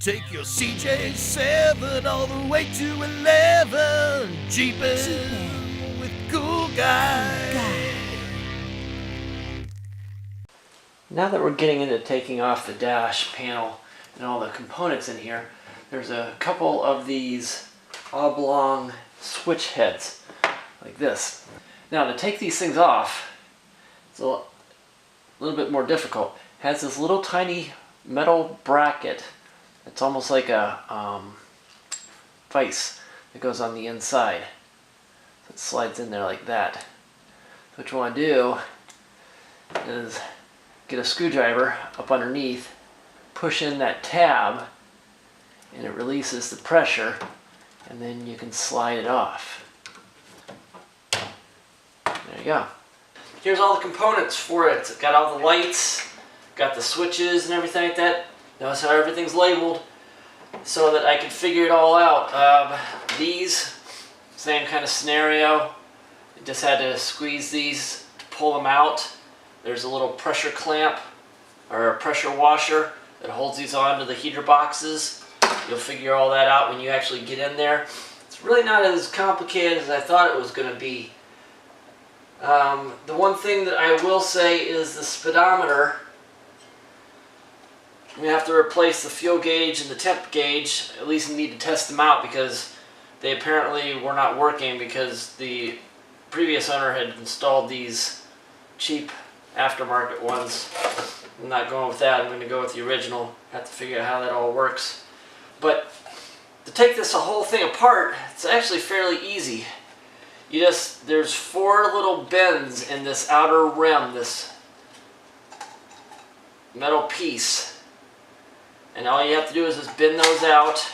Take your CJ7 all the way to 11. Jeepin' with Cool Guy. Now that we're getting into taking off the dash panel and all the components in here, there's a couple of these oblong switch heads like this. Now to take these things off, it's a little bit more difficult. It has this little tiny metal bracket. It's almost like a vise that goes on the inside. So it slides in there like that. So what you want to do is get a screwdriver up underneath, push in that tab, and it releases the pressure, and then you can slide it off. There you go. Here's all the components for it. It's got all the lights, got the switches and everything like that. Notice how everything's labeled so that I can figure it all out. These, same kind of scenario. I just had to squeeze these to pull them out. There's a little pressure clamp or a pressure washer that holds these onto the heater boxes. You'll figure all that out when you actually get in there. It's really not as complicated as I thought it was going to be. The one thing that I will say is the speedometer. We have to replace the fuel gauge and the temp gauge. At least we need to test them out because they apparently were not working because the previous owner had installed these cheap aftermarket ones. I'm not going with that. I'm going to go with the original. Have to figure out how that all works. But to take this whole thing apart, it's actually fairly easy. There's 4 little bends in this outer rim, this metal piece. And all you have to do is just bend those out.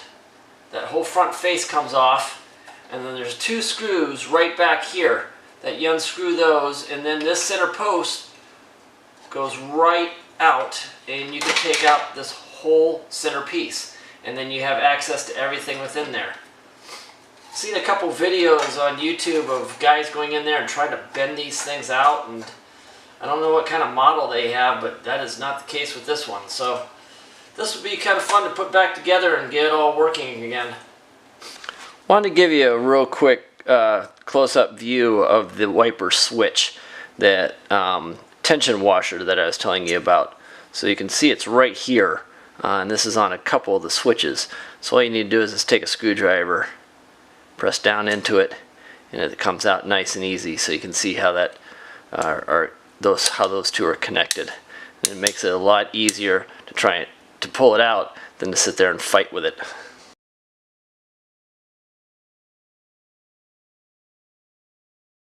That whole front face comes off. And then there's 2 screws right back here that you unscrew those. And then this center post goes right out. And you can take out this whole center piece. And then you have access to everything within there. I've seen a couple videos on YouTube of guys going in there and trying to bend these things out. And I don't know what kind of model they have, but that is not the case with this one. So this would be kind of fun to put back together and get it all working again. Wanted to give you a real quick close-up view of the wiper switch, that tension washer that I was telling you about. So you can see it's right here, and this is on a couple of the switches. So all you need to do is just take a screwdriver, press down into it, and it comes out nice and easy. So you can see how that how those two are connected. And it makes it a lot easier to try to pull it out than to sit there and fight with it.